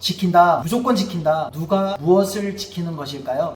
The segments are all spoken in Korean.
지킨다, 무조건 지킨다. 누가 무엇을 지키는 것일까요?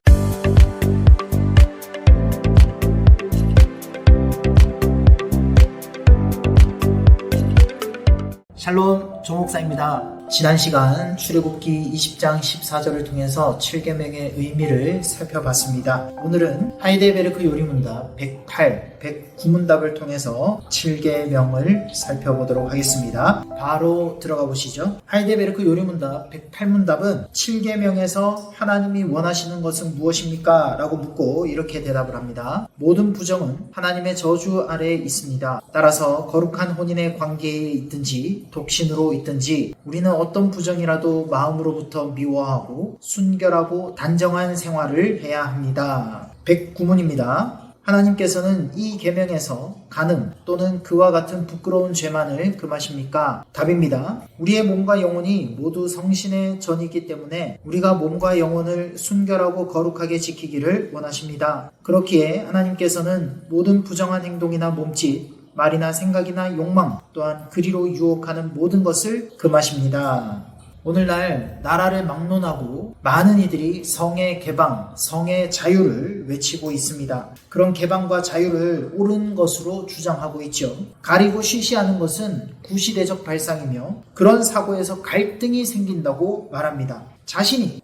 샬롬, 조목사입니다. 지난 시간 출애굽기 20장 14절을 통해서 7계명의 의미를 살펴봤습니다. 오늘은 하이델베르크 요리문답 108, 109문답을 통해서 7계명을 살펴보도록 하겠습니다. 바로 들어가 보시죠. 하이델베르크 요리문답 108문답은 7계명에서 하나님이 원하시는 것은 무엇입니까? 라고 묻고 이렇게 대답을 합니다. 모든 부정은 하나님의 저주 아래에 있습니다. 따라서 거룩한 혼인의 관계에 있든지 독신으로 있든지 우리는 어떤 부정이라도 마음으로부터 미워하고 순결하고 단정한 생활을 해야 합니다. 109문입니다. 하나님께서는 이 계명에서 간음 또는 그와 같은 부끄러운 죄만을 금하십니까? 답입니다. 우리의 몸과 영혼이 모두 성신의 전이기 때문에 우리가 몸과 영혼을 순결하고 거룩하게 지키기를 원하십니다. 그렇기에 하나님께서는 모든 부정한 행동이나 몸짓, 말이나 생각이나 욕망 또한 그리로 유혹하는 모든 것을 금하십니다. 오늘날 나라를 막론하고 많은 이들이 성의 개방, 성의 자유를 외치고 있습니다. 그런 개방과 자유를 옳은 것으로 주장하고 있죠. 가리고 쉬쉬하는 것은 구시대적 발상이며 그런 사고에서 갈등이 생긴다고 말합니다. 자신이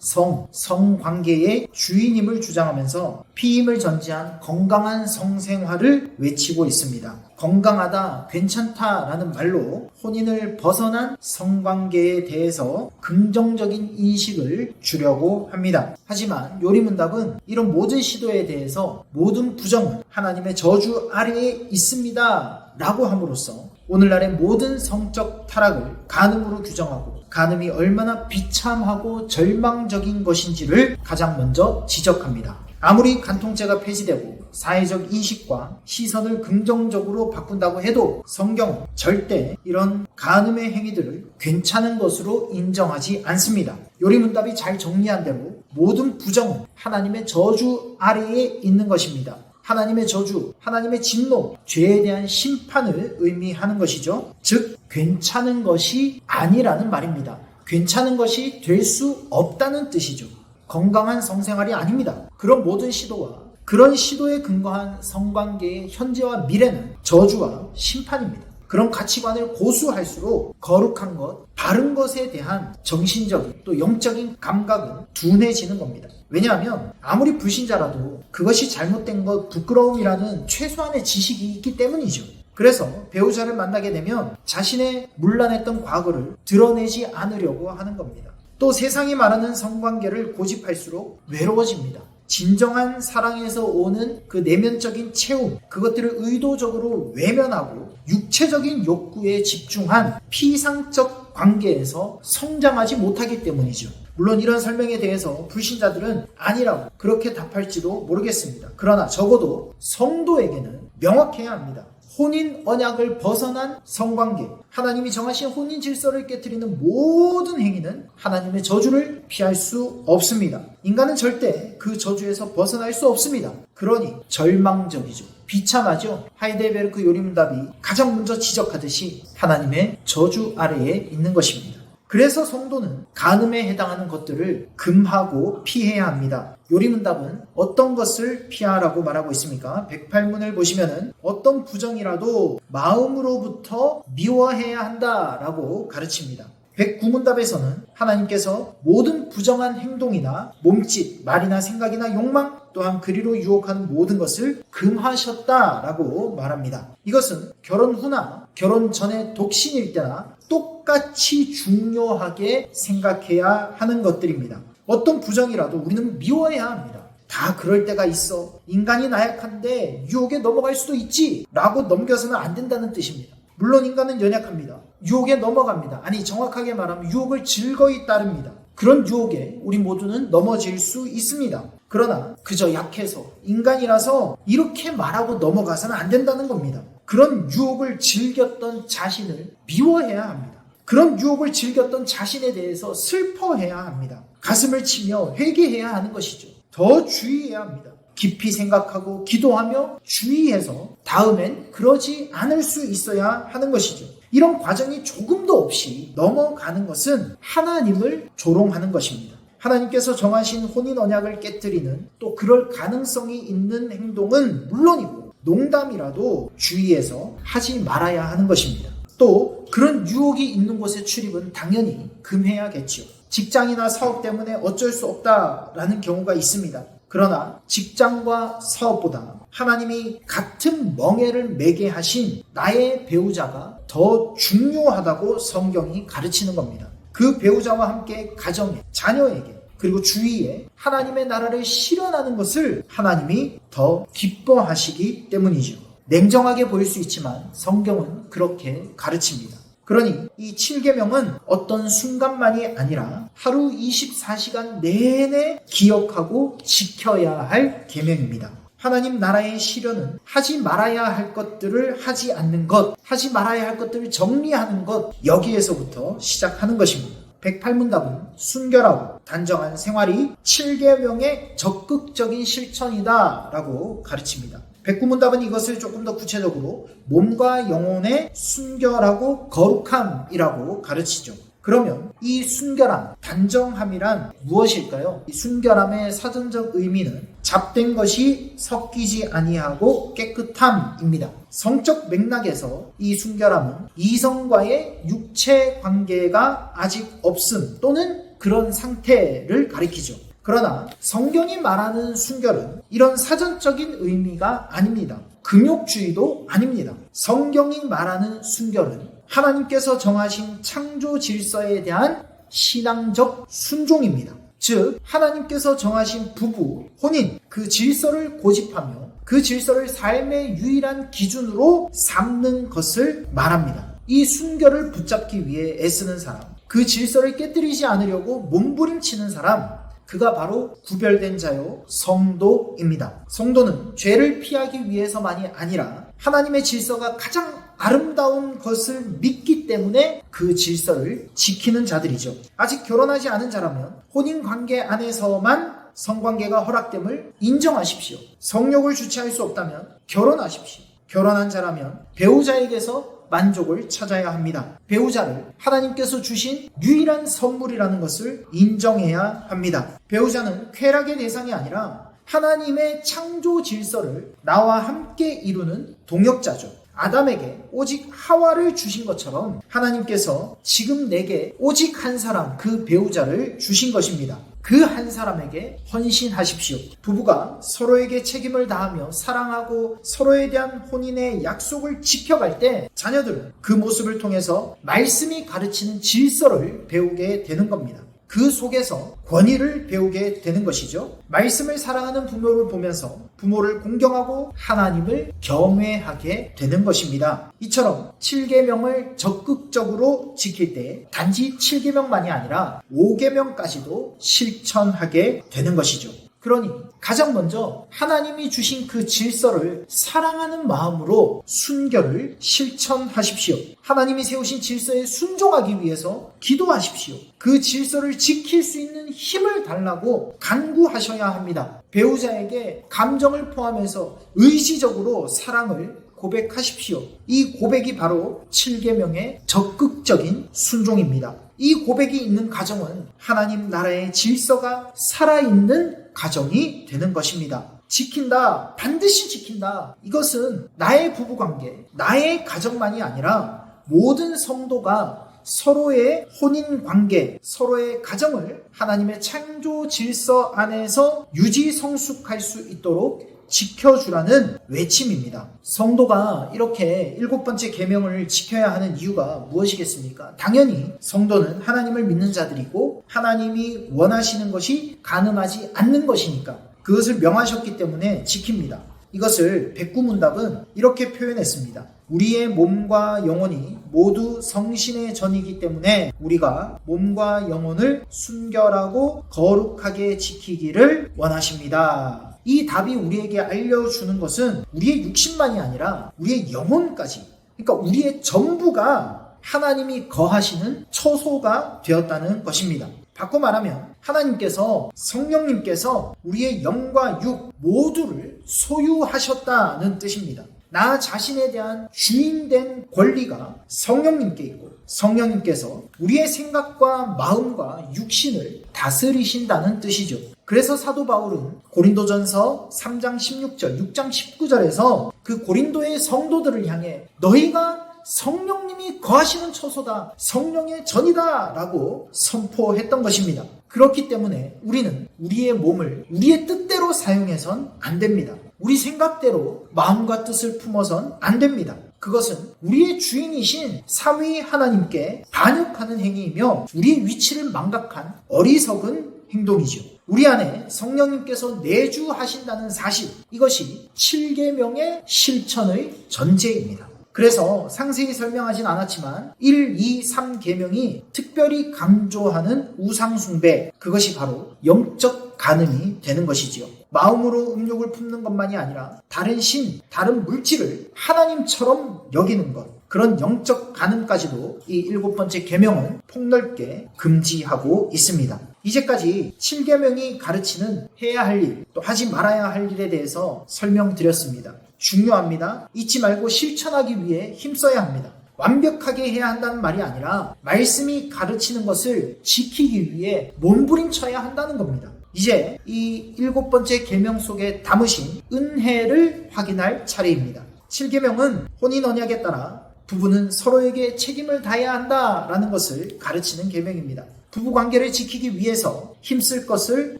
성관계의 주인임을 주장하면서 피임을 전제한 건강한 성생활을 외치고 있습니다. 건강하다, 괜찮다라는 말로 혼인을 벗어난 성관계에 대해서 긍정적인 인식을 주려고 합니다. 하지만 요리문답은 이런 모든 시도에 대해서 모든 부정은 하나님의 저주 아래에 있습니다 라고 함으로써 오늘날의 모든 성적 타락을 간음으로 규정하고 간음이 얼마나 비참하고 절망적인 것인지를 가장 먼저 지적합니다. 아무리 간통죄가 폐지되고 사회적 인식과 시선을 긍정적으로 바꾼다고 해도 성경은 절대 이런 간음의 행위들을 괜찮은 것으로 인정하지 않습니다. 요리문답이 잘 정리한 대로 모든 부정은 하나님의 저주 아래에 있는 것입니다. 하나님의 저주, 하나님의 진노, 죄에 대한 심판을 의미하는 것이죠. 즉, 괜찮은 것이 아니라는 말입니다. 괜찮은 것이 될 수 없다는 뜻이죠. 건강한 성생활이 아닙니다. 그런 모든 시도와 그런 시도에 근거한 성관계의 현재와 미래는 저주와 심판입니다. 그런 가치관을 고수할수록 거룩한 것, 바른 것에 대한 정신적인 또 영적인 감각은 둔해지는 겁니다. 왜냐하면 아무리 불신자라도 그것이 잘못된 것, 부끄러움이라는 최소한의 지식이 있기 때문이죠. 그래서 배우자를 만나게 되면 자신의 문란했던 과거를 드러내지 않으려고 하는 겁니다. 또 세상이 말하는 성관계를 고집할수록 외로워집니다. 진정한 사랑에서 오는 그 내면적인 채움, 그것들을 의도적으로 외면하고 육체적인 욕구에 집중한 피상적 관계에서 성장하지 못하기 때문이죠. 물론 이런 설명에 대해서 불신자들은 아니라고 그렇게 답할지도 모르겠습니다. 그러나 적어도 성도에게는 명확해야 합니다. 혼인 언약을 벗어난 성관계, 하나님이 정하신 혼인 질서를 깨트리는 모든 행위는 하나님의 저주를 피할 수 없습니다. 인간은 절대 그 저주에서 벗어날 수 없습니다. 그러니 절망적이죠. 비참하죠. 하이델베르크 요리문답이 가장 먼저 지적하듯이 하나님의 저주 아래에 있는 것입니다. 그래서 성도는 간음에 해당하는 것들을 금하고 피해야 합니다. 요리문답은 어떤 것을 피하라고 말하고 있습니까? 108문을 보시면은 어떤 부정이라도 마음으로부터 미워해야 한다라고 가르칩니다. 109문답에서는 하나님께서 모든 부정한 행동이나 몸짓, 말이나 생각이나 욕망 또한 그리로 유혹하는 모든 것을 금하셨다라고 말합니다. 이것은 결혼 후나 결혼 전에 독신일 때나 똑같이 중요하게 생각해야 하는 것들입니다. 어떤 부정이라도 우리는 미워해야 합니다. 다 그럴 때가 있어. 인간이 나약한데 유혹에 넘어갈 수도 있지 라고 넘겨서는 안 된다는 뜻입니다. 물론 인간은 연약합니다. 유혹에 넘어갑니다. 아니 정확하게 말하면 유혹을 즐거이 따릅니다. 그런 유혹에 우리 모두는 넘어질 수 있습니다. 그러나 그저 약해서 인간이라서 이렇게 말하고 넘어가서는 안 된다는 겁니다. 그런 유혹을 즐겼던 자신을 미워해야 합니다. 그런 유혹을 즐겼던 자신에 대해서 슬퍼해야 합니다. 가슴을 치며 회개해야 하는 것이죠. 더 주의해야 합니다. 깊이 생각하고 기도하며 주의해서 다음엔 그러지 않을 수 있어야 하는 것이죠. 이런 과정이 조금도 없이 넘어가는 것은 하나님을 조롱하는 것입니다. 하나님께서 정하신 혼인 언약을 깨뜨리는 또 그럴 가능성이 있는 행동은 물론이고 농담이라도 주의해서 하지 말아야 하는 것입니다. 또 그런 유혹이 있는 곳에 출입은 당연히 금해야겠지요. 직장이나 사업 때문에 어쩔 수 없다라는 경우가 있습니다. 그러나 직장과 사업보다 하나님이 같은 멍에를 매게 하신 나의 배우자가 더 중요하다고 성경이 가르치는 겁니다. 그 배우자와 함께 가정에, 자녀에게, 그리고 주위에 하나님의 나라를 실현하는 것을 하나님이 더 기뻐하시기 때문이죠. 냉정하게 보일 수 있지만 성경은 그렇게 가르칩니다. 그러니 이 7계명은 어떤 순간만이 아니라 하루 24시간 내내 기억하고 지켜야 할 계명입니다. 하나님 나라의 실현은 하지 말아야 할 것들을 하지 않는 것, 하지 말아야 할 것들을 정리하는 것, 여기에서부터 시작하는 것입니다. 108문답은 순결하고 단정한 생활이 7계명의 적극적인 실천이다 라고 가르칩니다. 109문답은 이것을 조금 더 구체적으로 몸과 영혼의 순결하고 거룩함이라고 가르치죠. 그러면 이 순결함, 단정함이란 무엇일까요? 이 순결함의 사전적 의미는 잡된 것이 섞이지 아니하고 깨끗함입니다. 성적 맥락에서 이 순결함은 이성과의 육체 관계가 아직 없음 또는 그런 상태를 가리키죠. 그러나 성경이 말하는 순결은 이런 사전적인 의미가 아닙니다. 금욕주의도 아닙니다. 성경이 말하는 순결은 하나님께서 정하신 창조 질서에 대한 신앙적 순종입니다. 즉 하나님께서 정하신 부부, 혼인, 그 질서를 고집하며 그 질서를 삶의 유일한 기준으로 삼는 것을 말합니다. 이 순결을 붙잡기 위해 애쓰는 사람, 그 질서를 깨뜨리지 않으려고 몸부림치는 사람, 그가 바로 구별된 자요 성도입니다. 성도는 죄를 피하기 위해서만이 아니라 하나님의 질서가 가장 아름다운 것을 믿기 때문에 그 질서를 지키는 자들이죠. 아직 결혼하지 않은 자라면 혼인관계 안에서만 성관계가 허락됨을 인정하십시오. 성욕을 주체할 수 없다면 결혼하십시오. 결혼한 자라면 배우자에게서 만족을 찾아야 합니다. 배우자를 하나님께서 주신 유일한 선물이라는 것을 인정해야 합니다. 배우자는 쾌락의 대상이 아니라 하나님의 창조 질서를 나와 함께 이루는 동역자죠. 아담에게 오직 하와를 주신 것처럼 하나님께서 지금 내게 오직 한 사람, 그 배우자를 주신 것입니다. 그 한 사람에게 헌신하십시오. 부부가 서로에게 책임을 다하며 사랑하고 서로에 대한 혼인의 약속을 지켜갈 때 자녀들은 그 모습을 통해서 말씀이 가르치는 질서를 배우게 되는 겁니다. 그 속에서 권위를 배우게 되는 것이죠. 말씀을 사랑하는 부모를 보면서 부모를 공경하고 하나님을 경외하게 되는 것입니다. 이처럼 7계명을 적극적으로 지킬 때 단지 7계명만이 아니라 5계명까지도 실천하게 되는 것이죠. 그러니 가장 먼저 하나님이 주신 그 질서를 사랑하는 마음으로 순결을 실천하십시오. 하나님이 세우신 질서에 순종하기 위해서 기도하십시오. 그 질서를 지킬 수 있는 힘을 달라고 간구하셔야 합니다. 배우자에게 감정을 포함해서 의지적으로 사랑을 고백하십시오. 이 고백이 바로 7계명의 적극적인 순종입니다. 이 고백이 있는 가정은 하나님 나라의 질서가 살아있는 가정이 되는 것입니다. 지킨다, 반드시 지킨다. 이것은 나의 부부관계, 나의 가정만이 아니라 모든 성도가 서로의 혼인관계, 서로의 가정을 하나님의 창조 질서 안에서 유지성숙할 수 있도록 지켜주라는 외침입니다. 성도가 이렇게 7번째 계명을 지켜야 하는 이유가 무엇이겠습니까? 당연히 성도는 하나님을 믿는 자들이고 하나님이 원하시는 것이 가늠하지 않는 것이니까 그것을 명하셨기 때문에 지킵니다. 이것을 109문답은 이렇게 표현했습니다. 우리의 몸과 영혼이 모두 성신의 전이기 때문에 우리가 몸과 영혼을 순결하고 거룩하게 지키기를 원하십니다. 이 답이 우리에게 알려주는 것은 우리의 육신만이 아니라 우리의 영혼까지, 그러니까 우리의 전부가 하나님이 거하시는 처소가 되었다는 것입니다. 바꿔 말하면 하나님께서, 성령님께서 우리의 영과 육 모두를 소유하셨다는 뜻입니다. 나 자신에 대한 주인된 권리가 성령님께 있고 성령님께서 우리의 생각과 마음과 육신을 다스리신다는 뜻이죠. 그래서 사도 바울은 고린도전서 3장 16절, 6장 19절에서 그 고린도의 성도들을 향해 너희가 성령님이 거하시는 처소다, 성령의 전이다 라고 선포했던 것입니다. 그렇기 때문에 우리는 우리의 몸을 우리의 뜻대로 사용해선 안 됩니다. 우리 생각대로 마음과 뜻을 품어선 안 됩니다. 그것은 우리의 주인이신 삼위 하나님께 반역하는 행위이며 우리의 위치를 망각한 어리석은 행동이죠. 우리 안에 성령님께서 내주하신다는 사실, 이것이 7계명의 실천의 전제입니다. 그래서 상세히 설명하진 않았지만 1, 2, 3계명이 특별히 강조하는 우상숭배, 그것이 바로 영적 간음이 되는 것이지요. 마음으로 음욕을 품는 것만이 아니라 다른 신, 다른 물질을 하나님처럼 여기는 것, 그런 영적 간음까지도 이 7번째 계명은 폭넓게 금지하고 있습니다. 이제까지 7계명이 가르치는 해야 할 일, 또 하지 말아야 할 일에 대해서 설명드렸습니다. 중요합니다. 잊지 말고 실천하기 위해 힘써야 합니다. 완벽하게 해야 한다는 말이 아니라 말씀이 가르치는 것을 지키기 위해 몸부림쳐야 한다는 겁니다. 이제 이 7번째 계명 속에 담으신 은혜를 확인할 차례입니다. 7계명은 혼인 언약에 따라 부부는 서로에게 책임을 다해야 한다라는 것을 가르치는 계명입니다. 부부관계를 지키기 위해서 힘쓸 것을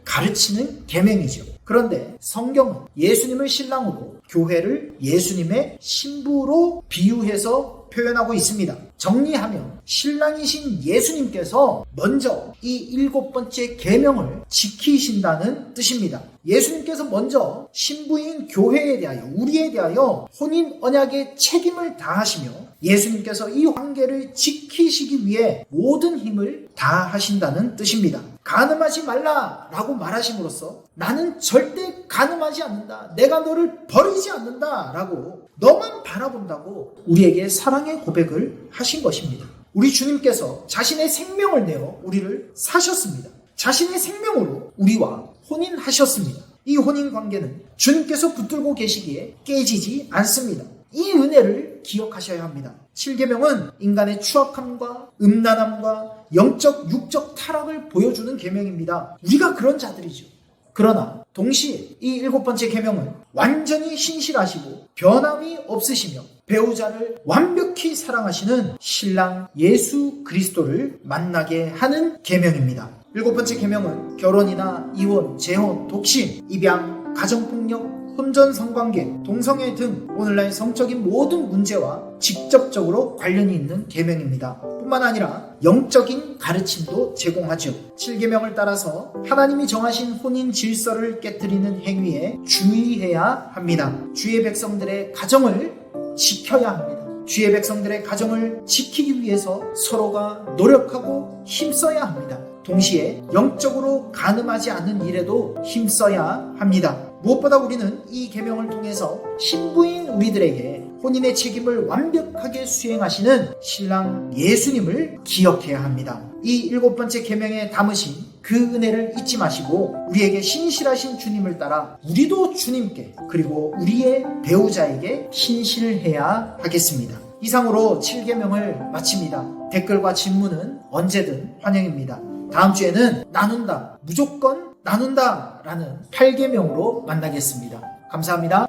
가르치는 계명이죠. 그런데 성경은 예수님을 신랑으로, 교회를 예수님의 신부로 비유해서 표현하고 있습니다. 정리하면 신랑이신 예수님께서 먼저 이 7번째 계명을 지키신다는 뜻입니다. 예수님께서 먼저 신부인 교회에 대하여, 우리에 대하여 혼인 언약의 책임을 다하시며 예수님께서 이 관계를 지키시기 위해 모든 힘을 다하신다는 뜻입니다. 간음하지 말라라고 말하심으로써 나는 절대 간음하지 않는다, 내가 너를 버리지 않는다 라고, 너만 바라본다고 우리에게 사랑의 고백을 하신 것입니다. 우리 주님께서 자신의 생명을 내어 우리를 사셨습니다. 자신의 생명으로 우리와 혼인하셨습니다. 이 혼인 관계는 주님께서 붙들고 계시기에 깨지지 않습니다. 이 은혜를 기억하셔야 합니다. 7계명은 인간의 추악함과 음란함과 영적, 육적 타락을 보여주는 계명입니다. 우리가 그런 자들이죠. 그러나 동시에 이 7번째 계명은 완전히 신실하시고 변함이 없으시며 배우자를 완벽히 사랑하시는 신랑 예수 그리스도를 만나게 하는 계명입니다. 7번째 계명은 결혼이나 이혼, 재혼, 독신, 입양, 가정폭력, 혼전 성관계, 동성애 등 오늘날 성적인 모든 문제와 직접적으로 관련이 있는 계명입니다. 뿐만 아니라 영적인 가르침도 제공하죠. 7계명을 따라서 하나님이 정하신 혼인 질서를 깨뜨리는 행위에 주의해야 합니다. 주의 백성들의 가정을 지켜야 합니다. 주의 백성들의 가정을 지키기 위해서 서로가 노력하고 힘써야 합니다. 동시에 영적으로 간음하지 않는 일에도 힘써야 합니다. 무엇보다 우리는 이 계명을 통해서 신부인 우리들에게 혼인의 책임을 완벽하게 수행하시는 신랑 예수님을 기억해야 합니다. 이 7번째 계명에 담으신 그 은혜를 잊지 마시고 우리에게 신실하신 주님을 따라 우리도 주님께, 그리고 우리의 배우자에게 신실해야 하겠습니다. 이상으로 7계명을 마칩니다. 댓글과 질문은 언제든 환영입니다. 다음 주에는 나눈다, 무조건 나눈다 라는 8계명으로 만나겠습니다. 감사합니다.